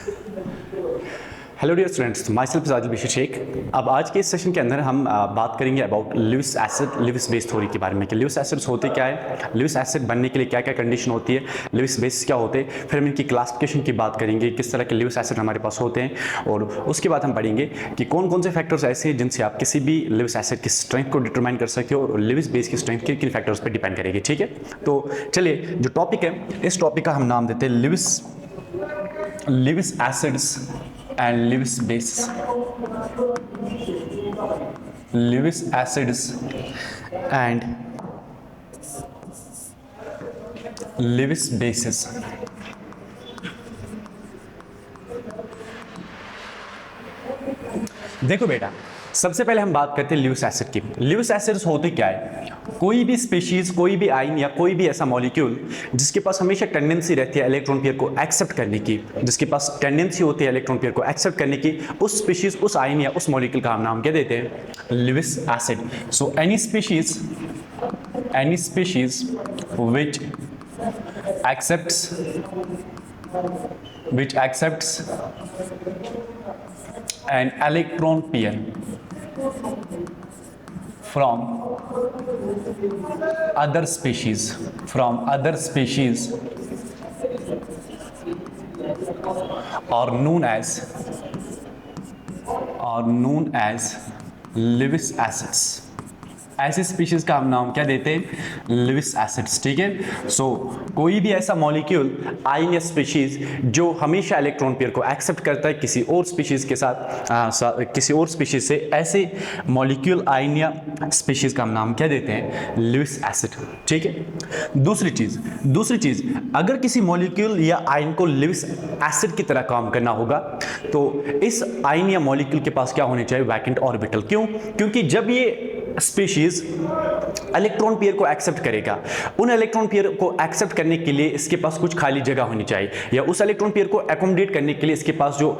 Hello dear students, myself Adil Bishar Shaikh. अब आज के इस सेशन के अंदर हम बात करेंगे about Lewis acid, Lewis base theory के बारे में कि लिविस एसिड्स होते क्या है, लिविस एसिड बनने के लिए क्या क्या कंडीशन होती है, लिविस बेस क्या होते हैं, फिर हम इनकी क्लासिफिकेशन की बात करेंगे, किस तरह के लिविस एसिड हमारे पास होते हैं, और उसके बाद हम पढ़ेंगे कि कौन कौन से फैक्टर्स ऐसे हैं जिनसे आप किसी भी लिविस एसिड की स्ट्रेंथ को डिटरमाइन कर सकते हो और लिविस बेस की स्ट्रेंथ किन किन फैक्टर्स पर डिपेंड करेगी। ठीक है, तो चलिए जो टॉपिक है, इस टॉपिक का हम नाम देते हैं Lewis acids and Lewis bases. Lewis acids and Lewis bases. देखो बेटा, सबसे पहले हम बात करते हैं लिविस एसिड की। लिविस एसिड्स होते क्या है? कोई भी स्पीशीज, कोई भी आयन या कोई भी ऐसा मॉलिक्यूल जिसके पास हमेशा टेंडेंसी रहती है इलेक्ट्रॉन पेयर को एक्सेप्ट करने की, जिसके पास टेंडेंसी होती है इलेक्ट्रॉन पेयर को एक्सेप्ट करने की, उस स्पीशीज, उस आयन या उस मॉलिक्यूल का हम नाम क्या देते हैं? Lewis acid. So any species which accepts an electron pair from other species are known as Lewis acids। ऐसे स्पीशीज का हम नाम क्या देते हैं? Lewis acids. ठीक है, सो कोई भी ऐसा मॉलिक्यूल, आयन या स्पीशीज जो हमेशा इलेक्ट्रॉन पेयर को एक्सेप्ट करता है किसी और स्पीशीज के साथ, किसी और स्पीशीज से, ऐसे मॉलिक्यूल, आयन या स्पीशीज का हम नाम क्या देते हैं? Lewis acid. ठीक है, दूसरी चीज अगर किसी मॉलिक्यूल या आयन को लिविस एसिड की तरह काम करना होगा तो इस आयन या मॉलिक्यूल के पास क्या होने चाहिए? Vacant orbital. क्यों? क्योंकि जब ये स्पीशीज इलेक्ट्रॉन पेयर को एक्सेप्ट करेगा, उन इलेक्ट्रॉन पेयर को एक्सेप्ट करने के लिए इसके पास कुछ खाली जगह होनी चाहिए, या उस इलेक्ट्रॉन पेयर को एकोमोडेट करने के लिए इसके पास जो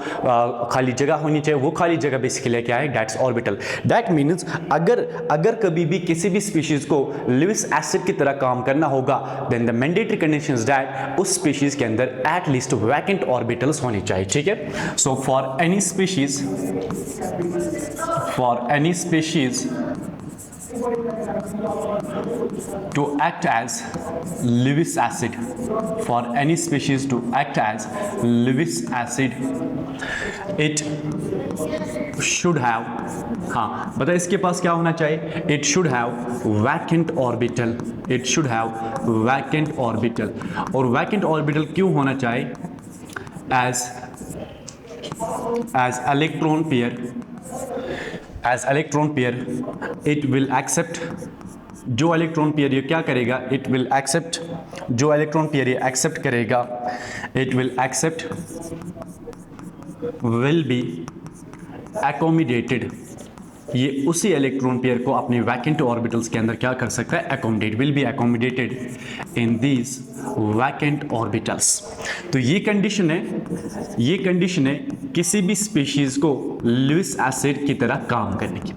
खाली जगह होनी चाहिए, वो खाली जगह बेसिकली क्या है? That's orbital. दैट मीन्स अगर कभी भी किसी भी स्पीशीज को लिविस एसिड की तरह काम करना होगा, then the mandatory condition is that उस स्पीशीज के अंदर एट लीस्ट वैकेंट ऑर्बिटल्स होनी चाहिए। ठीक है, सो for any species to act as Lewis acid, it should have, हाँ बता इसके पास क्या होना चाहिए? It should have vacant orbital। और vacant orbital क्यों होना चाहिए? as electron pair it will accept, जो इलेक्ट्रॉन पेयर ये क्या करेगा? इट विल एक्सेप्ट, जो इलेक्ट्रॉन पेयर ये एक्सेप्ट करेगा, it will accept, will be accommodated, ये उसी इलेक्ट्रॉन पेयर को अपने वैकेंट ऑर्बिटल्स के अंदर क्या कर सकता है? Accommodate, will be accommodated in these vacant orbitals. तो ये कंडीशन है किसी भी स्पीशीज को लिविस एसिड की तरह काम करने की।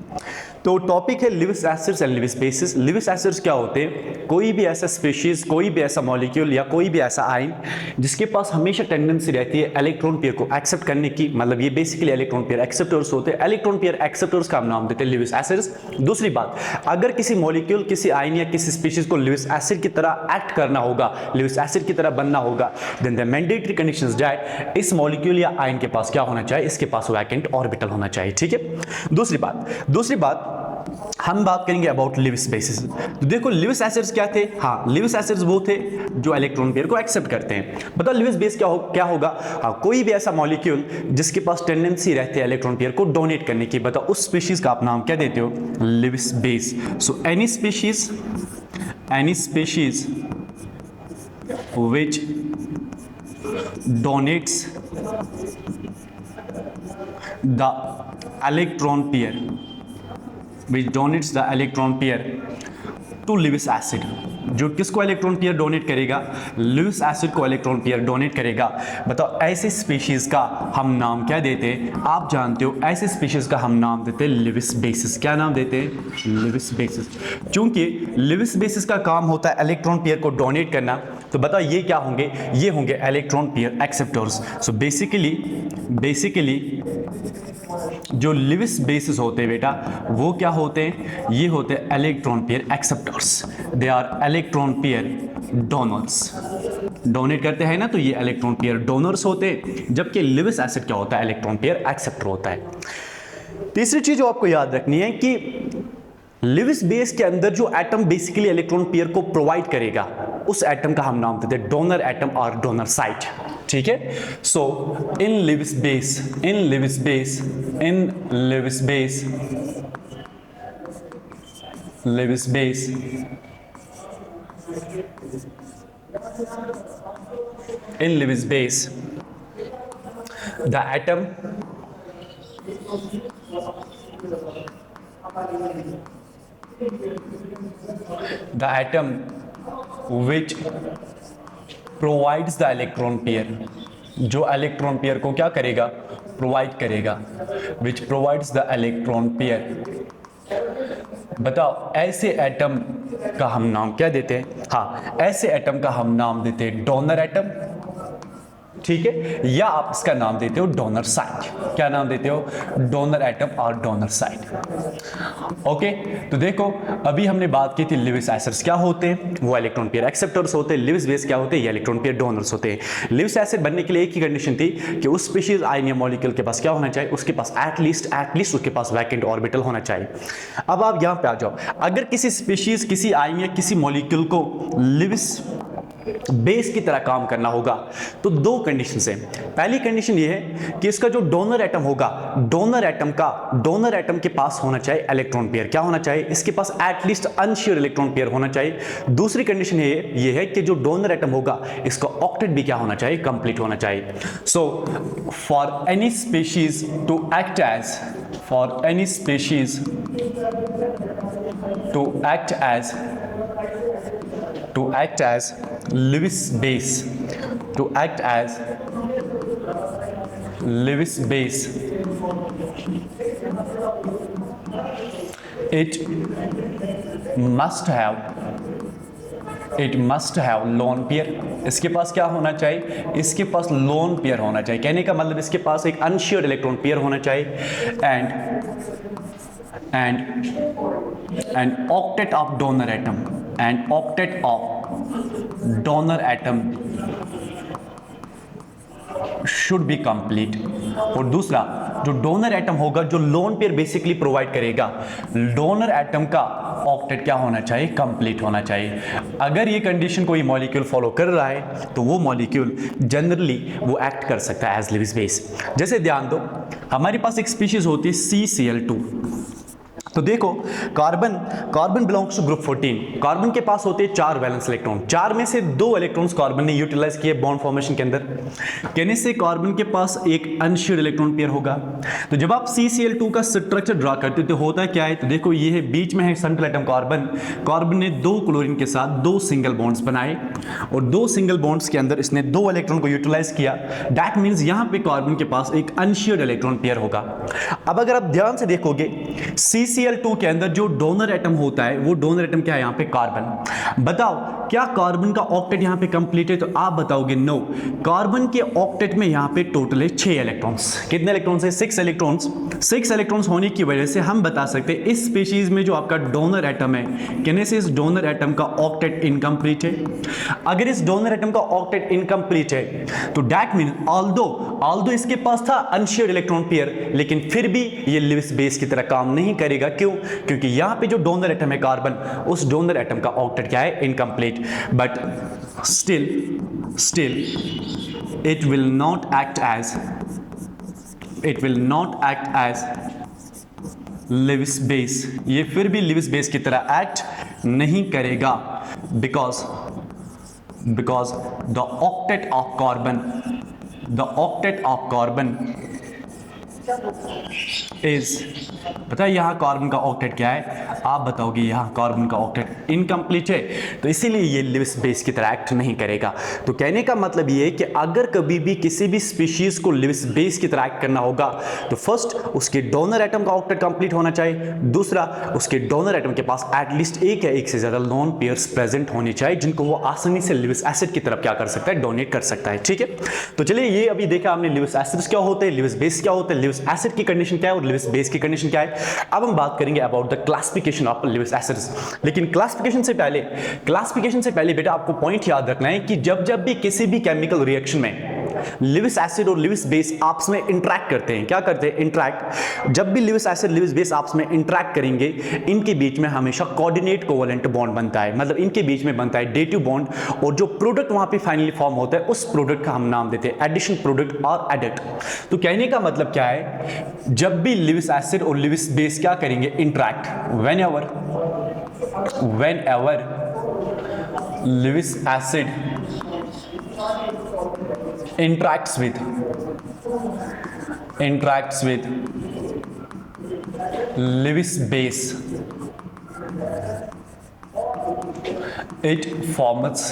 तो टॉपिक है Lewis acids and Lewis basis. Lewis acids क्या होते हैं? कोई भी ऐसा स्पीशीज, कोई भी ऐसा मॉलिक्यूल या कोई भी ऐसा आयन जिसके पास हमेशा टेंडेंसी रहती है इलेक्ट्रॉन पेयर को एक्सेप्ट करने की, मतलब ये बेसिकली इलेक्ट्रॉन पेयर एक्सेप्टर्स होते हैं। इलेक्ट्रॉन पेयर एक्सेप्टर्स का हम नाम देते हैं लिविस एसिड्स। दूसरी बात, अगर किसी मॉलिक्यूल, किसी आयन या किसी स्पीशीज को लिविस एसिड की तरह एक्ट करना होगा, लिविस एसिड की तरह बनना होगा, then the mandatory conditions that इस मॉलिक्यूल या आयन के पास क्या होना चाहिए? इसके पास वैकेंट ऑर्बिटल होना चाहिए। ठीक है, दूसरी बात हम बात करेंगे अबाउट लिविस बेसिस। तो देखो लिविस एसिड्स क्या थे? हाँ, लिविस एसिड्स वो थे जो इलेक्ट्रॉन पेयर को एक्सेप्ट करते हैं। बताओ लिविस बेस क्या होगा? हाँ, कोई भी ऐसा मॉलिक्यूल जिसके पास टेंडेंसी रहती है इलेक्ट्रॉन पेयर को डोनेट करने की। बताओ उस स्पीशीज का आप नाम क्या देते हो? Lewis base. So any species which donates the electron pair to Lewis acid। जो किसको इलेक्ट्रॉन पेयर डोनेट करेगा? लिविस एसिड को इलेक्ट्रॉन पेयर डोनेट करेगा। बताओ ऐसे स्पीशीज का हम नाम क्या देते हैं? आप जानते हो ऐसे स्पीशीज का हम नाम देते हैं लिविस बेसिस। क्या नाम देते हैं? Lewis basis. क्योंकि लिविस बेसिस का काम होता है इलेक्ट्रॉन पेयर को डोनेट करना, तो बताओ ये क्या होंगे, ये होंगे electron pair acceptors. So basically जो लिविस बेसिस होते हैं बेटा वो क्या होते हैं, ये होते हैं electron pair acceptors, they are electron pair donors. Donate करते हैं ना तो ये इलेक्ट्रॉन पेयर डोनर्स होते हैं, जबकि लिविस एसिड क्या होता है, इलेक्ट्रॉन पेयर एक्सेप्टर होता है। तीसरी चीज जो आपको याद रखनी है कि लिविस बेस के अंदर जो एटम बेसिकली इलेक्ट्रॉन पेयर को प्रोवाइड करेगा उस एटम का हम नाम देते हैं डोनर एटम और डोनर साइट, ठीक है। So in Lewis base the atom which provides the electron pair, जो इलेक्ट्रॉन पेयर को क्या करेगा, प्रोवाइड करेगा, which provides the electron pair। बताओ ऐसे एटम का हम नाम क्या देते हैं, हाँ ऐसे एटम का हम नाम देते हैं डोनर एटम, ठीक है, या आप इसका नाम देते हो डोनर साइट। क्या नाम देते हो, डोनर एटम और डोनर साइट। ओके, तो देखो अभी हमने बात की थी लिविस एसिड्स क्या होते हैं, वो इलेक्ट्रॉन पेयर एक्सेप्टर्स होते हैं। लिविस बेस क्या होते हैं, ये इलेक्ट्रॉन पेयर डोनर्स होते हैं। लिविस एसिड बनने के लिए एक ही कंडीशन थी कि उस स्पीशीज आयन या मॉलिक्यूल के पास क्या होना चाहिए, उसके पास एटलीस्ट उसके पास वैकेंट ऑर्बिटल होना चाहिए। अब आप यहां पे आ जाओ, अगर किसी स्पीशीज, किसी आयन या किसी मॉलिक्यूल को लिविस बेस की तरह काम करना होगा तो दो कंडीशन है। पहली कंडीशन ये है कि इसका जो डोनर एटम होगा, डोनर एटम के पास होना चाहिए इलेक्ट्रॉन पेयर, क्या होना चाहिए, इसके पास एटलीस्ट अनश्योर इलेक्ट्रॉन पेयर होना चाहिए। दूसरी कंडीशन ये है कि जो डोनर एटम होगा इसका ऑक्टेट भी क्या होना चाहिए, कंप्लीट होना चाहिए। So for any species to act as Lewis base, it must have lone pair। इसके पास क्या होना चाहिए, इसके पास लोन पेयर होना चाहिए। कहने का मतलब इसके पास एक अनश्योर्ड इलेक्ट्रॉन पेयर होना चाहिए and octet of donor atom should be complete। और दूसरा जो डोनर एटम होगा, जो लोन पेयर बेसिकली प्रोवाइड करेगा, डोनर एटम का ऑक्टेट क्या होना चाहिए, कंप्लीट होना चाहिए। अगर ये कंडीशन कोई मॉलिक्यूल फॉलो कर रहा है तो वो मॉलिक्यूल जनरली वो एक्ट कर सकता है एज लिविस बेस। जैसे ध्यान दो, हमारे पास एक स्पीशीज होती है CCl2। तो देखो carbon belongs to group 14। Carbon के पास होते हैं 4 वैलेंस इलेक्ट्रॉन, 4 में से 2 इलेक्ट्रॉन्स कार्बन ने यूटिलाइज किए बॉन्ड फॉर्मेशन के अंदर। कहने से कार्बन के पास एक अनश्योर्ड इलेक्ट्रॉन पेयर होगा। तो जब आप CCl2 का स्ट्रक्चर ड्रा करते हो तो होता क्या है, तो देखो ये है, बीच में है सेंट्रल एटम कार्बन ने 2 क्लोरीन के साथ 2 सिंगल बॉन्ड्स बनाए और 2 सिंगल बॉन्ड्स के अंदर इसने 2 इलेक्ट्रॉन को यूटिलाइज किया। दैट मीन्स यहां पे कार्बन के पास एक अनश्योर्ड इलेक्ट्रॉन पेयर होगा। अब अगर आप ध्यान से देखोगे CCl2 के अंदर जो डोनर एटम होता है, वो डोनर एटम क्या है यहाँ पे, कार्बन। बताओ क्या कार्बन का ऑक्टेट यहाँ पे कंप्लीट है, तो आप बताओगे नो। कार्बन के ऑक्टेट में यहाँ पे टोटल है 6 इलेक्ट्रॉन्स। कितने इलेक्ट्रॉन्स है, 6 इलेक्ट्रॉन्स। 6 इलेक्ट्रॉन्स होने की वजह से हम बता सकते हैं इस स्पीशीज में जो आपका डोनर एटम है, कहने से इस डोनर एटम का ऑक्टेट इनकम्प्लीट है। अगर इस डोनर एटम का ऑक्टेट इनकम्प्लीट है तो दैट मीन ऑल्दो इसके पास था अनशेयर्ड इलेक्ट्रॉन पेयर, लेकिन फिर भी ये लिविस बेस की तरह काम नहीं करेगा। क्यों, क्योंकि यहां पे जो डोनर एटम है कार्बन, उस डोनर एटम का ऑक्टेट क्या है, incomplete. But still it will not act as Lewis base। ये फिर भी Lewis base की तरह एक्ट नहीं करेगा because the octet of carbon is, पता है यहां कार्बन का ऑक्टेट क्या है, आप बताओगे यहां कार्बन का ऑक्टेट इनकम्प्लीट है, तो इसीलिए ये लिविस बेस की तरह एक्ट नहीं करेगा। तो कहने का मतलब ये है कि अगर कभी भी किसी भी स्पीशीज को लिविस बेस की तरह एक्ट करना होगा तो फर्स्ट उसके डोनर एटम का ऑक्टेट कंप्लीट होना चाहिए, दूसरा उसके डोनर एटम के पास एटलीस्ट एक या एक से ज्यादा लोन पेयर्स प्रेजेंट होने चाहिए जिनको वो आसानी से लिविस एसिड की तरफ क्या कर सकता है, डोनेट कर सकता है। ठीक है, तो चलिए ये अभी देखा हमने लिविस एसिड्स क्या होते हैं, लिविस बेस क्या होते हैं, लिविस एसिड की कंडीशन क्या है और लिविस बेस की कंडीशन क्या है। अब हम बात करेंगे about the classification of Lewis acids. लेकिन क्लासिफिकेशन से पहले बेटा आपको पॉइंट याद रखना है कि जब भी किसी भी केमिकल रिएक्शन में लिविस एसिड और लिविस बेस आपस में इंटरैक्ट करते हैं, क्या करते हैं, इंटरैक्ट। जब भी लिविस एसिड लिविस बेस आपस में इंटरैक्ट करेंगे इनके बीच में हमेशा कोऑर्डिनेट कोवैलेंट बॉन्ड बनता है, मतलब इनके बीच में बनता है डेटिव बॉन्ड, और जो प्रोडक्ट वहां पे फाइनली फॉर्म होता है उस प्रोडक्ट का हम नाम देते हैं एडिशन प्रोडक्ट और एडक्ट। तो कहने का मतलब क्या है, जब भी लिविस एसिड और लिविस बेस क्या करेंगे, interact, whenever Lewis acid interacts with Lewis base, it forms,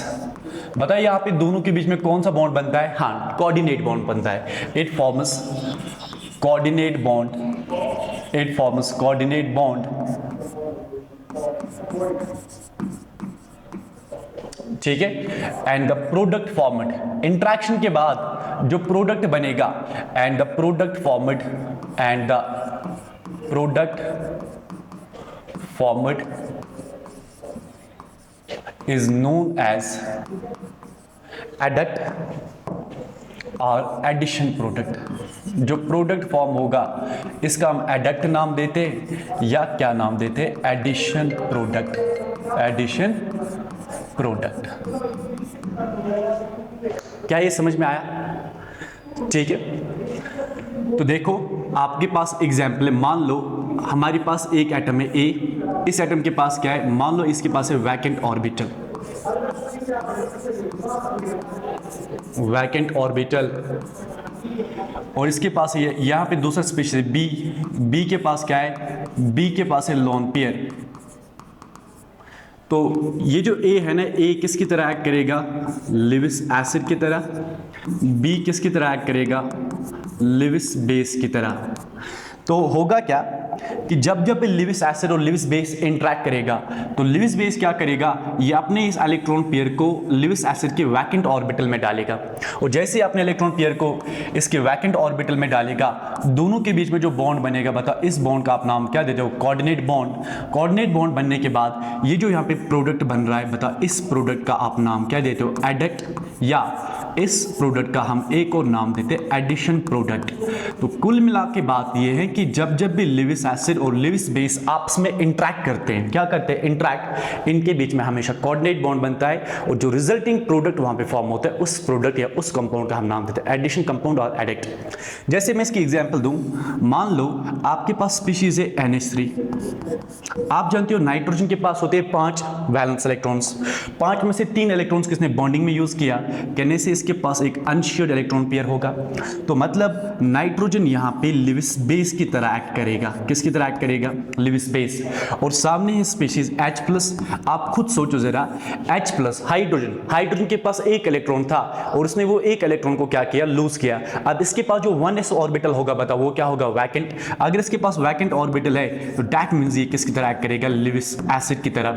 बताइए यहाँ पे दोनों के बीच में कौन सा बॉन्ड बनता है, हाँ कोऑर्डिनेट बॉन्ड बनता है। it forms coordinate bond, ठीक है, and the product formed, interaction के बाद जो प्रोडक्ट बनेगा, and the product formed is known as adduct और एडिशन प्रोडक्ट। जो प्रोडक्ट फॉर्म होगा इसका हम एडक्ट नाम देते या क्या नाम देते, एडिशन प्रोडक्ट। क्या ये समझ में आया? ठीक है, तो देखो आपके पास एग्जाम्पल है, मान लो हमारे पास एक एटम है ए, इस एटम के पास क्या है, मान लो इसके पास है वैकेंट ऑर्बिटल, और इसके पास है यहाँ पे दूसरा स्पेशल बी के पास क्या है, बी के पास है लोन पेयर। तो ये जो ए है ना, ए किसकी तरह एक्ट करेगा, लिविस एसिड की तरह, बी किसकी तरह एक्ट करेगा, लिविस बेस की तरह। तो होगा क्या कि जब लिविस एसिड और लिविस बेस इंटरैक्ट करेगा तो लिविस बेस क्या करेगा, ये अपने इस इलेक्ट्रॉन पेयर को लिविस एसिड के वैकेंट ऑर्बिटल में डालेगा, और जैसे अपने इलेक्ट्रॉन पेयर को इसके वैकेंट ऑर्बिटल में डालेगा दोनों के बीच में जो बॉन्ड बनेगा, बताओ इस बॉन्ड का आप नाम क्या देते हो, कोऑर्डिनेट बॉन्ड बनने के बाद ये जो यहाँ पे प्रोडक्ट बन रहा है, बताओ इस प्रोडक्ट का आप नाम क्या देते हो, एडक्ट, या इस प्रोडक्ट का हम एक और नाम देते हैं एडिशन प्रोडक्ट। तो कुल मिला के बात यह है कि जब भी लिविस एसिड और लिविस बेस आपस में इंटरैक्ट करते हैं, क्या करते हैं, इंटरैक्ट, इनके बीच में हमेशा कोऑर्डिनेट बॉन्ड बनता है, और जो रिजल्टिंग प्रोडक्ट वहां पे फॉर्म होता है उस प्रोडक्ट या उस कंपाउंड का हम नाम देते हैं एडिशन कंपाउंड और एडक्ट। जैसे मैं इसकी एग्जांपल दूं, मान लो आपके पास स्पीशीज है NH3, आप जानते हो नाइट्रोजन के पास होते हैं 5 वैलेंस इलेक्ट्रॉन्स, 5 में से 3 इलेक्ट्रॉन्स किसने बॉन्डिंग में यूज किया, कहने से इसके पास एक अनशेयर्ड इलेक्ट्रॉन पेयर होगा। तो मतलब नाइट्रोजन यहाँ पे लिविस बेस की तरह एक्ट करेगा, किसकी तरह एक्ट करेगा, लिविस बेस। और सामने है स्पीशीज H+, आप खुद सोचो जरा, H+, हाइड्रोजन के पास एक इलेक्ट्रॉन था और उसने वो एक इलेक्ट्रॉन को क्या किया, लूज किया। अब इसके पास जो 1s ऑर्बिटल होगा, बताओ वो क्या होगा, वैकेंट। अगर इसके पास वैकेंट ऑर्बिटल है तो दैट मींस ये किसकी तरह एक्ट करेगा, लिविस एसिड की तरह।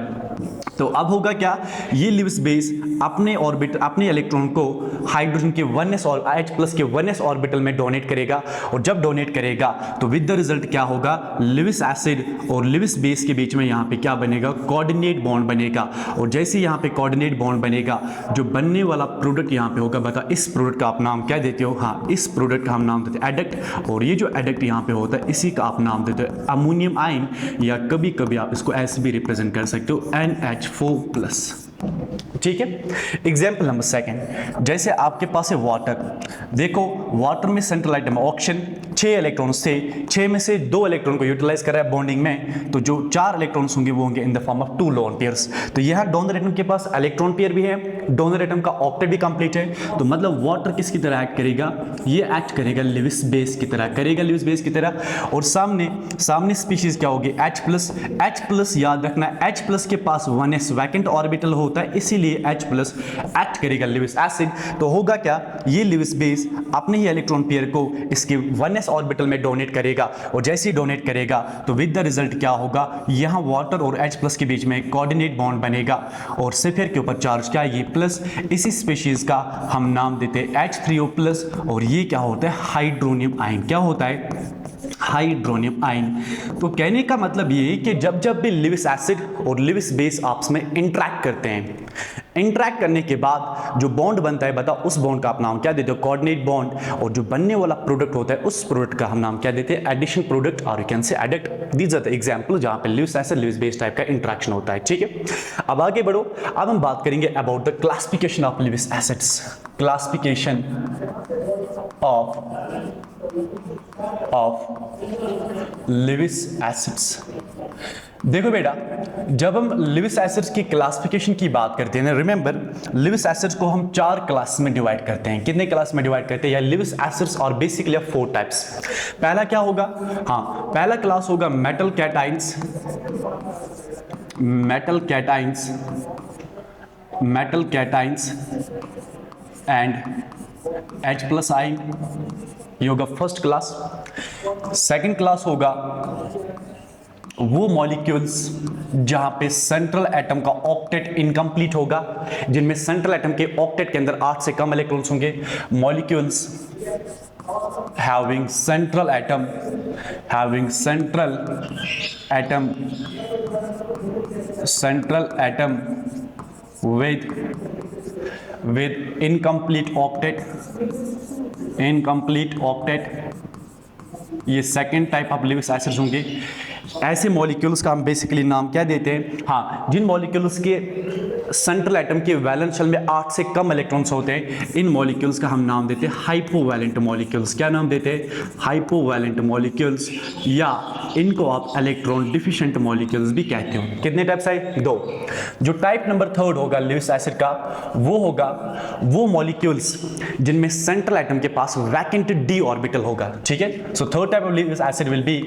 तो अब होगा क्या, ये लिविस बेस अपने इलेक्ट्रॉन को हाइड्रोजन के 1s और H+ के 1s ऑर्बिटल में डोनेट करेगा, और जब डोनेट करेगा तो विद द रिजल्ट क्या होगा, लिविस एसिड और लिविस बेस के बीच में यहाँ पे क्या बनेगा, कोऑर्डिनेट बॉन्ड बनेगा। और जैसे यहाँ पे कोऑर्डिनेट बॉन्ड बनेगा, जो बनने वाला प्रोडक्ट यहाँ पे होगा, बता इस प्रोडक्ट का आप नाम क्या देते हो, हाँ इस प्रोडक्ट का हम नाम देते हैं एडक्ट, और ये जो एडक्ट यहाँ पे होता है इसी का आप नाम देते हो अमोनियम आयन, या कभी कभी आप इसको ऐसे भी रिप्रेजेंट कर सकते हो NH4+। ठीक है, एग्जाम्पल नंबर 2, जैसे आपके पास है वाटर, देखो वाटर में सेंट्रल आइटम ऑक्सीजन, 6 इलेक्ट्रॉन्स थे, 6 में से 2 इलेक्ट्रॉन को यूटिलाइज कर रहा है बॉन्डिंग में, तो जो 4 इलेक्ट्रॉन्स होंगे वो होंगे in the form of 2 lone pairs. तो यहाँ डोनर एटम के पास इलेक्ट्रॉन पेयर भी है, डोनर एटम का ऑक्टेट भी कंप्लीट है, तो मतलब वाटर किसकी तरह एक्ट करेगा, ये एक्ट करेगा लिविस बेस की तरह, करेगा लिविस बेस की तरह। और सामने स्पीशीज क्या होगी, H+, याद रखना H+ के पास 1s वैकेंट ऑर्बिटल होता है, इसीलिए H+ एक्ट करेगा लिविस एसिड। तो होगा क्या, ये लिविस बेस अपने ही इलेक्ट्रॉन पेयर को इसके 1s ऑर्बिटल में डोनेट करेगा, और जैसे ही डोनेट करेगा तो विद द रिजल्ट क्या होगा, यहां वाटर और H+ के बीच में कोऑर्डिनेट बॉन्ड बनेगा और सेफियर के ऊपर चार्ज क्या है, ये प्लस। इसी स्पीशीज का हम नाम देते हैं H3O+, और ये क्या होता है, हाइड्रोनियम आयन। क्या होता है, हाइड्रोनियम आयन। तो कहने का मतलब ये है कि जब भी लिविस एसिड और लिविस बेस आपस में इंटरैक्ट करते हैं, इंटरैक्ट करने के बाद जो बॉन्ड बनता है, बताओ उस बॉन्ड का आप नाम क्या देते हो, कोऑर्डिनेट बॉन्ड। और जो बनने वाला प्रोडक्ट होता है उस प्रोडक्ट का हम नाम क्या देते हैं, एडिशन प्रोडक्ट, और you can say adduct. These are the example जहां पे Lewis acid Lewis base type का इंटरेक्शन होता है। ठीक है, अब आगे बढ़ो। अब हम बात करेंगे about the classification of Lewis acids. Classification of Lewis acids. देखो बेटा, जब हम लिविस एसिड्स की क्लासिफिकेशन की बात करते हैं ना, रिमेंबर लिविस एसिड्स को हम 4 क्लास में डिवाइड करते हैं। कितने क्लास में डिवाइड करते हैं, या लिविस एसिड्स और बेसिकली 4 टाइप्स। पहला क्या होगा, हाँ पहला क्लास होगा metal cations, and H+ ion, ये होगा फर्स्ट क्लास। सेकंड क्लास होगा वो मॉलिक्यूल्स जहां पे सेंट्रल एटम का ऑक्टेट इनकम्प्लीट होगा, जिनमें सेंट्रल एटम के ऑक्टेट के अंदर 8 से कम इलेक्ट्रॉन्स होंगे। Molecules having central atom with incomplete octet, ये second type of Lewis acids होंगे। ऐसे मॉलिक्यूल्स का हम बेसिकली नाम क्या देते हैं, हाँ जिन मॉलिक्यूल्स के सेंट्रल एटम के वैलेंस शेल में 8 से कम इलेक्ट्रॉन्स होते हैं, इन मॉलिक्यूल्स का हम नाम देते हैं हाइपोवैलेंट मॉलिक्यूल्स। क्या नाम देते हैं, हाइपोवैलेंट मॉलिक्यूल्स, या इनको आप इलेक्ट्रॉन डिफिशिएंट मॉलिक्यूल्स भी कहते हो। कितने टाइप्स है, 2। जो टाइप नंबर 3 होगा लिविस एसिड का, वो होगा वो मॉलिक्यूल्स जिनमें सेंट्रल एटम के पास वैकेंट d ऑर्बिटल होगा। ठीक है, so third type of Lewis acid will be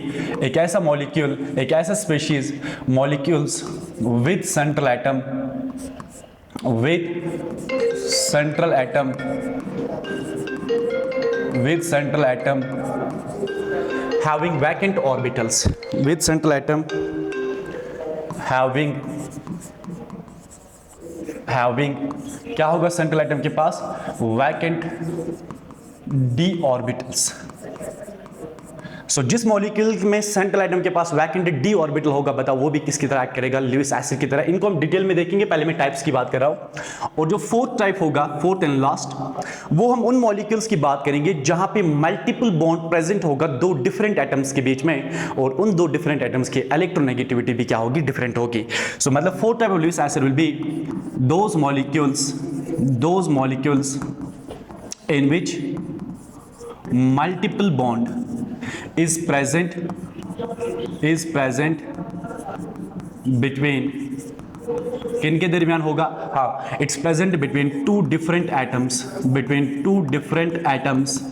एक ऐसा मॉलिक्यूल, एक ऐसा species, molecules with central atom having vacant orbitals, with central atom having क्या होगा, सेंट्रल एटम के पास वैकेंट d ऑर्बिटल्स। सो जिस मॉलिक्यूल में सेंट्रल एटम के पास वैकेंट d ऑर्बिटल होगा, बताओ वो भी किसकी तरह एक्ट करेगा, लिविस एसिड की तरह। इनको हम डिटेल में देखेंगे, पहले मैं टाइप्स की बात कर रहा हूं। और जो फोर्थ टाइप होगा, फोर्थ एंड लास्ट, वो हम उन मॉलिक्यूल्स की बात करेंगे जहां पे मल्टीपल बॉन्ड प्रेजेंट होगा 2 डिफरेंट एटम्स के बीच में, और उन 2 डिफरेंट एटम्स की इलेक्ट्रोनेगेटिविटी भी क्या होगी, डिफरेंट होगी। सो मतलब fourth type of Lewis acid will be those molecules in which multiple bond is present between, किनके दरमियान होगा, हाँ it's present between 2 different atoms,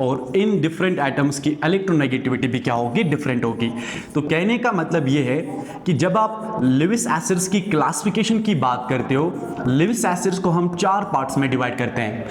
और इन डिफरेंट एटम्स की इलेक्ट्रोनेगेटिविटी भी क्या होगी, डिफरेंट होगी। तो कहने का मतलब ये है कि जब आप लिविस एसिड्स की क्लासिफिकेशन की बात करते हो, लिविस एसिड्स को हम 4 पार्ट्स में डिवाइड करते हैं।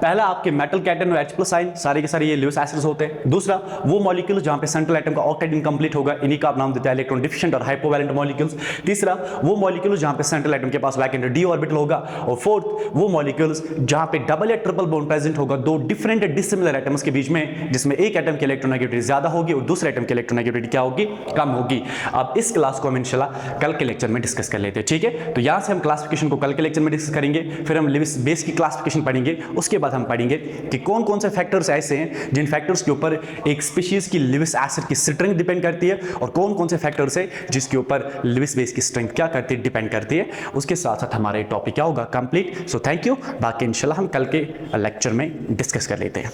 पहला आपके मेटल कैटन और H+ आयन, सारे के सारे ये लिविस एसिड्स होते हैं। दूसरा वो मॉलिक्यूल जहां पे सेंट्रल एटम का ऑक्टेट इनकम्प्लीट होगा, इन्हीं का आप नाम देते हैं इलेक्ट्रॉन डिफिशिएंट और हाइपोवैलेंट मॉलिक्यूल्स। तीसरा वो मॉलिक्यूल जहां पे सेंट्रल एटम के पास वैकेंट d ऑर्बिटल होगा, और फोर्थ वो मॉलिक्यूल्स जहां पे डबल या ट्रिपल बॉन्ड प्रेजेंट होगा 2 डिफरेंट डिसिमिलर एटम्स के बीच में, जिसमें एक एटम की इलेक्ट्रोनेगेटिविटी ज्यादा होगी और दूसरे एटम की इलेक्ट्रोनेगेटिविटी क्या होगी, कम होगी। अब इस क्लास को हम इंशाल्लाह कल के लेक्चर में डिस्कस कर लेते हैं। ठीक है, तो यहां से हम क्लासिफिकेशन को कल के लेक्चर में डिस्कस करेंगे, फिर हम लिविस बेस की क्लासिफिकेशन पढ़ेंगे। उसके बाद हम पढ़ेंगे कि कौन कौन से फैक्टर्स ऐसे हैं जिन फैक्टर्स के ऊपर एक स्पीशीज की लिविस एसिड की स्ट्रेंथ डिपेंड करती है, और कौन कौन से फैक्टर्स है जिसके ऊपर लिविस बेस की स्ट्रेंथ क्या करती है, डिपेंड करती है। उसके साथ साथ हमारा टॉपिक क्या होगा, कंप्लीट। सो थैंक यू, बाकी इंशाल्लाह हम कल के लेक्चर में डिस्कस कर लेते हैं।